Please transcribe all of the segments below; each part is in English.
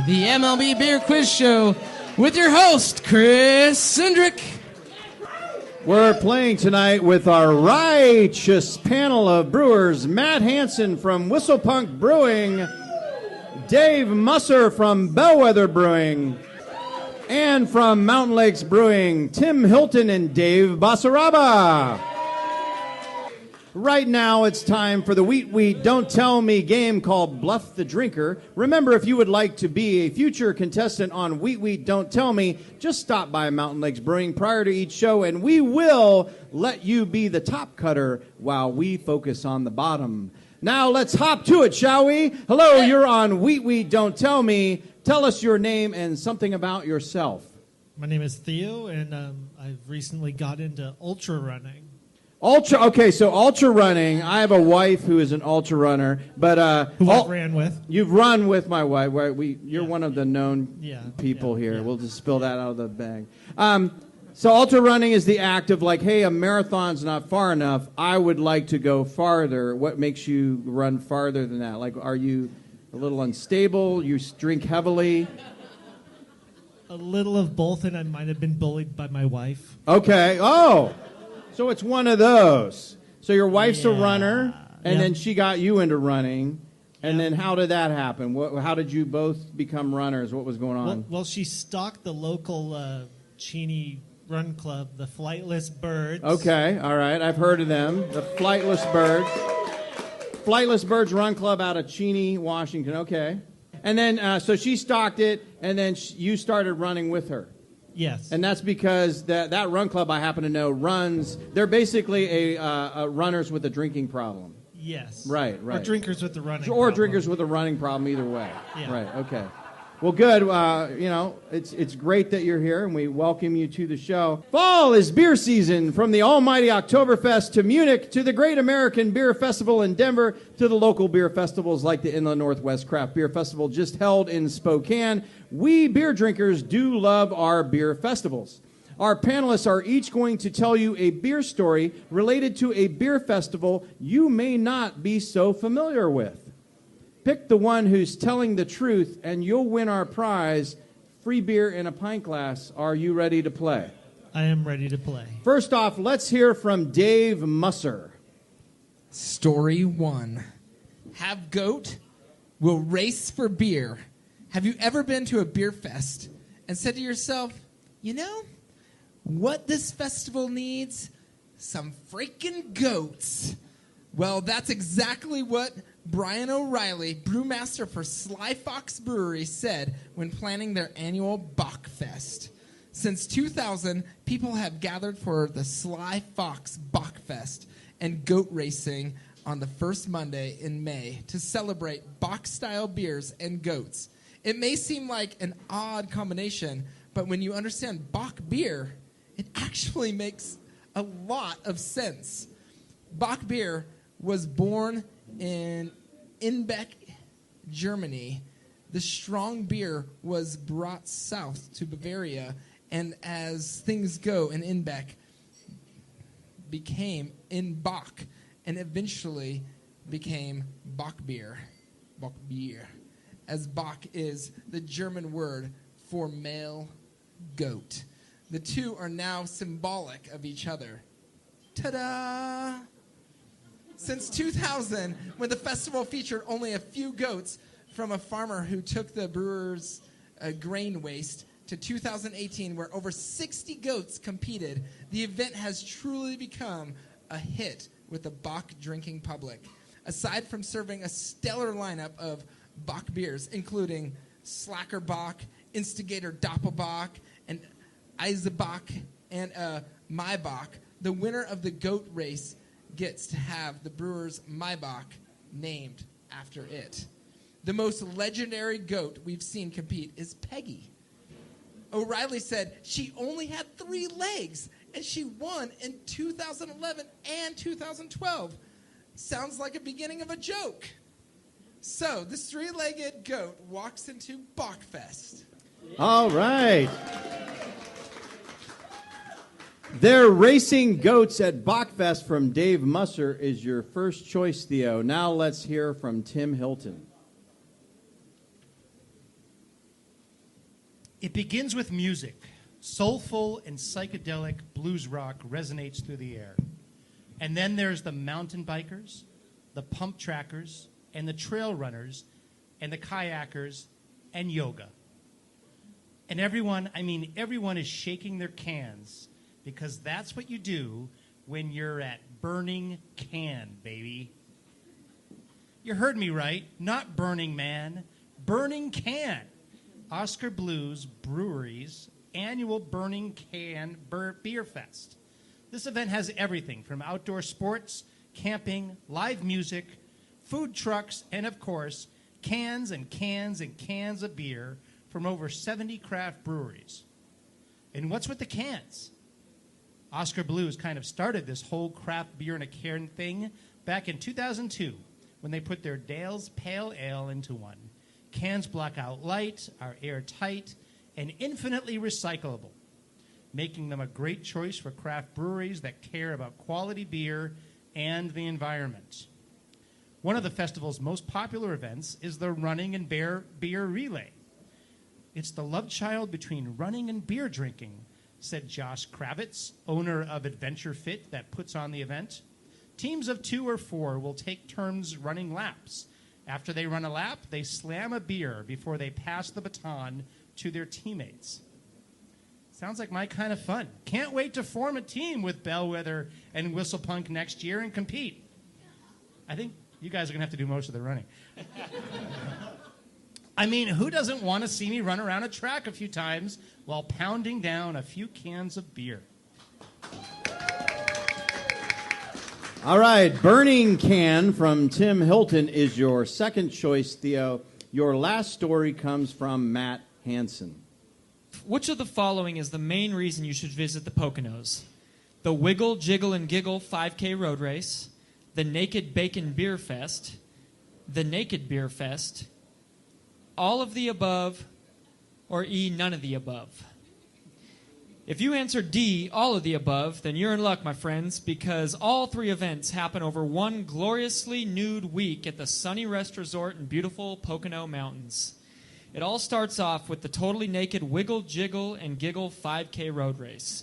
MLB, the MLB Beer Quiz Show, with your host, Chris Cindric. We're playing tonight with our righteous panel of brewers, Matt Hanson from Punk Brewing, Dave Musser from Bellwether Brewing, and from Lakes Brewing, Tim Hilton and Dave Basaraba. Right now, it's time for the Wheat Don't Tell Me game called Bluff the Drinker. Remember, if you would like to be a future contestant on Wheat Don't Tell Me, just stop by Mountain Lakes Brewing prior to each show, and we will let you be the top cutter while we focus on the bottom. Now, let's hop to it, shall we? Hello, you're on Wheat Don't Tell Me. Tell us your name and something about yourself. My name is Theo, and I've recently got into ultra running. Okay, so ultra running. I have a wife who is an ultra runner, but who I ran with. You've run with my wife. You're one of the known people here. Yeah. We'll just spill that out of the bag. So ultra running is the act of like, hey, a marathon's not far enough. I would like to go farther. What makes you run farther than that? Like, are you a little unstable? You drink heavily? A little of both, and I might have been bullied by my wife. Okay. Oh. So it's one of those. So your wife's a runner, and then she got you into running. And then how did that happen? How did you both become runners? What was going on? Well, she stalked the local Cheney run club, the Flightless Birds. Okay, all right. I've heard of them. The Flightless Birds. Flightless Birds Run Club out of Cheney, Washington. Okay. And then, so she stalked it, and then you started running with her. Yes. And that's because that run club, I happen to know, runs. They're basically a runners with a drinking problem. Yes. Right. Or drinkers with the running problem. Or drinkers with a running problem, either way. Yeah. Right, okay. Well, good. It's great that you're here, and we welcome you to the show. Fall is beer season, from the almighty Oktoberfest to Munich, to the Great American Beer Festival in Denver, to the local beer festivals like the Inland Northwest Craft Beer Festival just held in Spokane. We beer drinkers do love our beer festivals. Our panelists are each going to tell you a beer story related to a beer festival you may not be so familiar with. Pick the one who's telling the truth, and you'll win our prize, free beer in a pint glass. Are you ready to play? I am ready to play. First off, let's hear from Dave Musser. Story 1. Have goat, will race for beer. Have you ever been to a beer fest and said to yourself, you know, what this festival needs? Some freaking goats. Well, that's exactly what Brian O'Reilly, brewmaster for Sly Fox Brewery, said when planning their annual Bachfest. Since 2000, people have gathered for the Sly Fox Bachfest and goat racing on the first Monday in May to celebrate Bach-style beers and goats. It may seem like an odd combination, but when you understand Bach beer, it actually makes a lot of sense. Bach beer was born in Inbeck, Germany. The strong beer was brought south to Bavaria, and as things go, in Inbeck became in Bach, and eventually became Bach beer, as Bach is the German word for male goat. The two are now symbolic of each other. Ta-da! Since 2000, when the festival featured only a few goats from a farmer who took the brewer's grain waste, to 2018, where over 60 goats competed, the event has truly become a hit with the Bach drinking public. Aside from serving a stellar lineup of Bach beers, including Slacker Bach, Instigator Doppelbock, and Eisebach, and Maibach, the winner of the goat race gets to have the brewer's Maibach named after it. The most legendary goat we've seen compete is Peggy. O'Reilly said she only had 3 legs, and she won in 2011 and 2012. Sounds like a beginning of a joke. So, this 3-legged goat walks into Bachfest. All right. They're racing goats at Bachfest from Dave Musser is your first choice, Theo. Now let's hear from Tim Hilton. It begins with music. Soulful and psychedelic blues rock resonates through the air. And then there's the mountain bikers, the pump trackers, and the trail runners, and the kayakers, and yoga. And everyone is shaking their cans, because that's what you do when you're at Burning Can, baby. You heard me right. Not Burning Man. Burning Can. Oscar Blues Brewery's annual Burning Can Beer Fest. This event has everything from outdoor sports, camping, live music, food trucks, and of course, cans and cans and cans of beer from over 70 craft breweries. And what's with the cans? Oscar Blues kind of started this whole craft beer in a can thing back in 2002 when they put their Dale's Pale Ale into one. Cans block out light, are airtight, and infinitely recyclable, making them a great choice for craft breweries that care about quality beer and the environment. One of the festival's most popular events is the Running and Beer Relay. It's the love child between running and beer drinking, said Josh Kravitz, owner of Adventure Fit that puts on the event. Teams of 2 or 4 will take turns running laps. After they run a lap, they slam a beer before they pass the baton to their teammates. Sounds like my kind of fun. Can't wait to form a team with Bellwether and Whistlepunk next year and compete. I think you guys are going to have to do most of the running. I mean, who doesn't want to see me run around a track a few times while pounding down a few cans of beer? All right, Burning Can from Tim Hilton is your second choice, Theo. Your last story comes from Matt Hanson. Which of the following is the main reason you should visit the Poconos? The Wiggle, Jiggle, and Giggle 5K Road Race, the Naked Bacon Beer Fest, the Naked Beer Fest, all of the above, or E, none of the above? If you answer D, all of the above, then you're in luck, my friends, because all 3 events happen over one gloriously nude week at the Sunny Rest Resort in beautiful Pocono Mountains. It all starts off with the totally naked Wiggle, Jiggle, and Giggle 5K Road Race.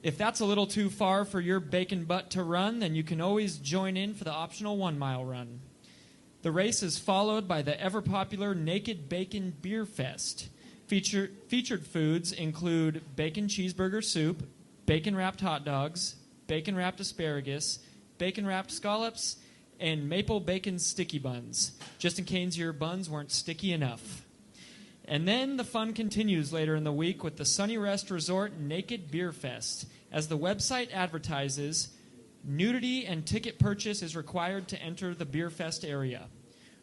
If that's a little too far for your bacon butt to run, then you can always join in for the optional 1-mile run. The race is followed by the ever-popular Naked Bacon Beer Fest. Featured foods include bacon cheeseburger soup, bacon-wrapped hot dogs, bacon-wrapped asparagus, bacon-wrapped scallops, and maple bacon sticky buns, just in case your buns weren't sticky enough. And then the fun continues later in the week with the Sunny Rest Resort Naked Beer Fest. As the website advertises, nudity and ticket purchase is required to enter the Beer Fest area.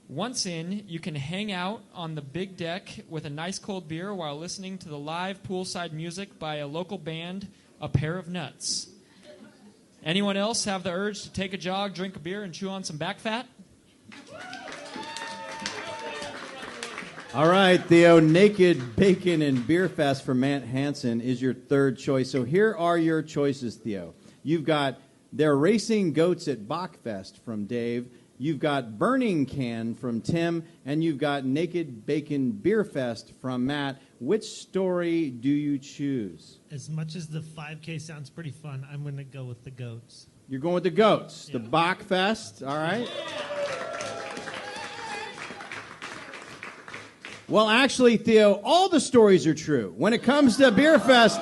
Once in, you can hang out on the big deck with a nice cold beer while listening to the live poolside music by a local band, A Pair of Nuts. Anyone else have the urge to take a jog, drink a beer, and chew on some back fat? All right, Theo, Naked Bacon and Beer Fest for Matt Hanson is your third choice. So here are your choices, Theo. You've got They're Racing Goats at Bachfest from Dave. You've got Burning Can from Tim, and you've got Naked Bacon Beer Fest from Matt. Which story do you choose? As much as the 5K sounds pretty fun, I'm going to go with the goats. You're going with the goats, yeah. The Bachfest, all right? Well, actually, Theo, all the stories are true. When it comes to Beer Fest,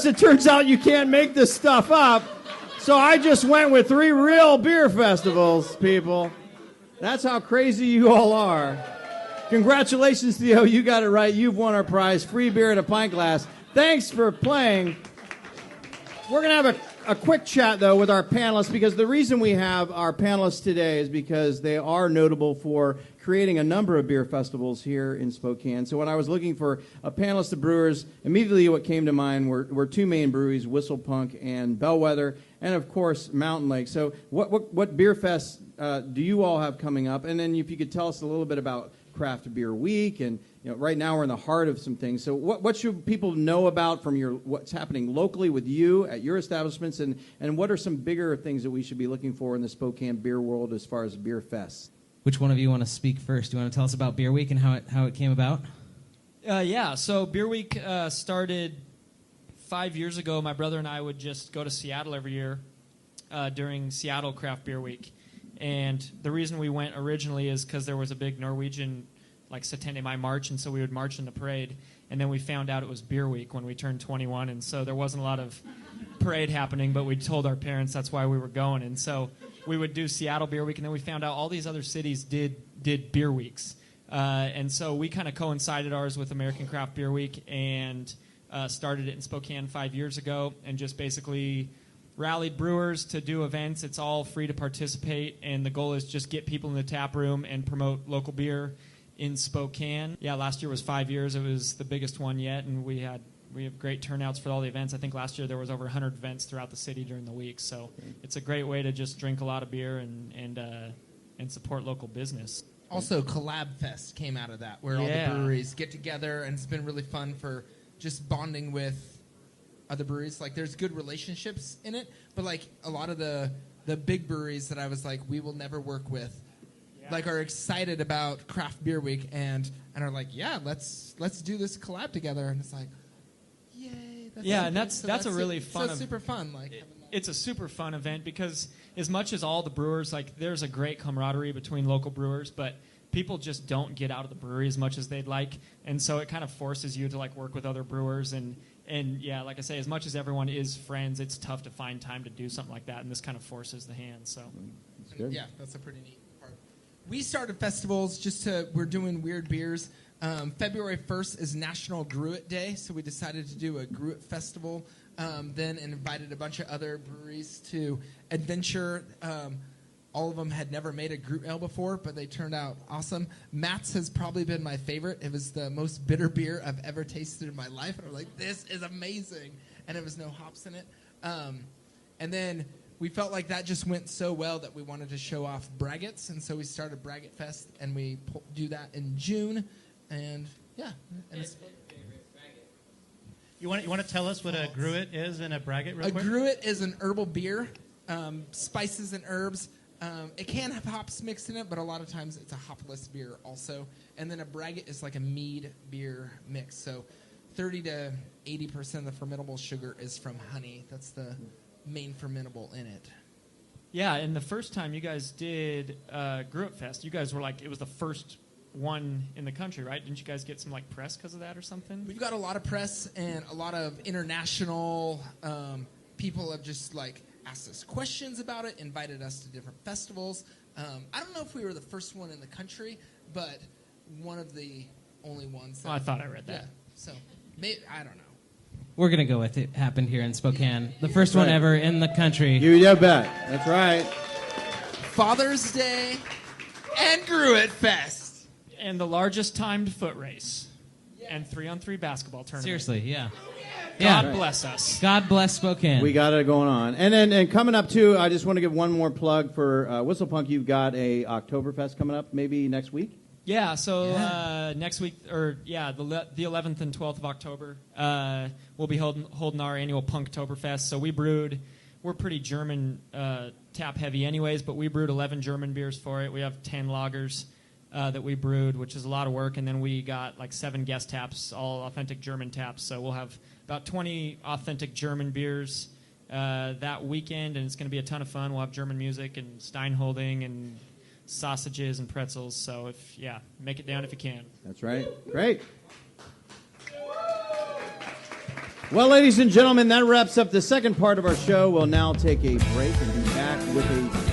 it turns out you can't make this stuff up. So I just went with 3 real beer festivals, people. That's how crazy you all are. Congratulations, Theo. You got it right. You've won our prize, free beer and a pint glass. Thanks for playing. We're going to have a quick chat, though, with our panelists, because the reason we have our panelists today is because they are notable for creating a number of beer festivals here in Spokane. So when I was looking for a panelist of brewers, immediately what came to mind were 2 main breweries, Whistlepunk and Bellwether, and, of course, Mountain Lake. So what beer fests do you all have coming up? And then if you could tell us a little bit about Craft Beer Week, and right now we're in the heart of some things. So what should people know about from what's happening locally with you at your establishments, and what are some bigger things that we should be looking for in the Spokane beer world as far as beer fests? which one of you want to speak first? Do you want to tell us about Beer Week and how it came about? Yeah, so Beer Week started 5 years ago. My brother and I would just go to Seattle every year during Seattle Craft Beer Week. And the reason we went originally is because there was a big Norwegian, like, September march, and so we would march in the parade. And then we found out it was Beer Week when we turned 21, and so there wasn't a lot of parade happening, but we told our parents that's why we were going. And so we would do Seattle Beer Week, and then we found out all these other cities did beer weeks. And so we kind of coincided ours with American Craft Beer Week and started it in Spokane 5 years ago and just basically rallied brewers to do events. It's all free to participate, and the goal is just get people in the tap room and promote local beer in Spokane. Yeah, last year was 5 years. It was the biggest one yet, and we have great turnouts for all the events. I think last year there was over 100 events throughout the city during the week, so it's a great way to just drink a lot of beer and support local business. Also, Collab Fest came out of that, where all the breweries get together, and it's been really fun for just bonding with other breweries. Like, there's good relationships in it, but like a lot of the big breweries that I was like, we will never work with, like, are excited about Craft Beer Week and are like, yeah, let's do this collab together, and it's like, yay! That's a really fun. So super fun. Like, it's a super fun event because as much as all the brewers, like, there's a great camaraderie between local brewers, but people just don't get out of the brewery as much as they'd like, and so it kind of forces you to, like, work with other brewers and yeah, like I say, as much as everyone is friends, it's tough to find time to do something like that, and this kind of forces the hand. So yeah, that's a pretty neat part. We started festivals we're doing weird beers. February 1st is National Gruit Day, so we decided to do a Gruit Festival, then invited a bunch of other breweries to adventure. All of them had never made a Gruit Ale before, but they turned out awesome. Matt's has probably been my favorite. It was the most bitter beer I've ever tasted in my life, and I was like, this is amazing, and there was no hops in it. And then we felt like that just went so well that we wanted to show off braggots, and so we started Braggot Fest, and we do that in June. And yeah, and you want to tell us what a gruit is and a braggot real quick? A gruit is an herbal beer, spices and herbs. It can have hops mixed in it, but a lot of times it's a hopless beer also. And then a braggot is like a mead beer mix. So 30 to 80% of the fermentable sugar is from honey. That's the main fermentable in it. Yeah, and the first time you guys did Gruit Fest, you guys were like, it was the first one in the country, right? Didn't you guys get some, like, press because of that or something? We've got a lot of press, and a lot of international people have just, like, asked us questions about it, invited us to different festivals. I don't know if we were the first one in the country, but one of the only ones. I thought I read that. Yeah, so maybe, I don't know. We're going to go with it happened here in Spokane. The first one ever in the country. You bet. That's right. Father's Day and Gruit Fest. And the largest timed foot race. And 3-on-3 basketball tournament. Seriously, yeah. God bless us. God bless Spokane. We got it going on. And then coming up, too, I just want to give one more plug for Whistle Punk. You've got a Oktoberfest coming up maybe next week? Yeah, so next week, the 11th and 12th of October, we'll be holding our annual Punktoberfest. So we're pretty German tap heavy anyways, but we brewed 11 German beers for it. We have 10 lagers that we brewed, which is a lot of work, and then we got like 7 guest taps, all authentic German taps. So we'll have about 20 authentic German beers that weekend, and it's going to be a ton of fun. We'll have German music and Steinholding and sausages and pretzels. So make it down if you can. That's right. Great. Well, ladies and gentlemen, that wraps up the second part of our show. We'll now take a break and be back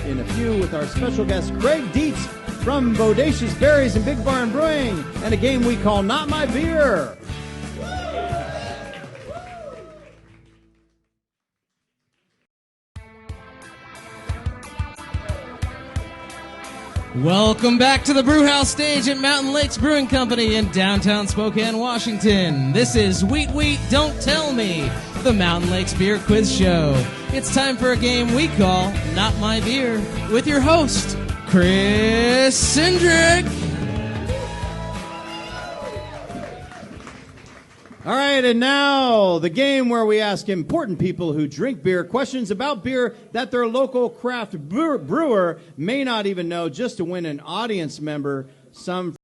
in a few with our special guest, Craig Deitz from Bodacious Berries and Big Barn Brewing, and a game we call Not My Beer. Welcome back to the Brewhouse stage at Mountain Lakes Brewing Company in downtown Spokane, Washington. This is Wheat Wheat Don't Tell Me, the Mountain Lakes Beer Quiz Show. It's time for a game we call Not My Beer with your host, Chris Cindric. All right, and now the game where we ask important people who drink beer questions about beer that their local craft brewer may not even know, just to win an audience member some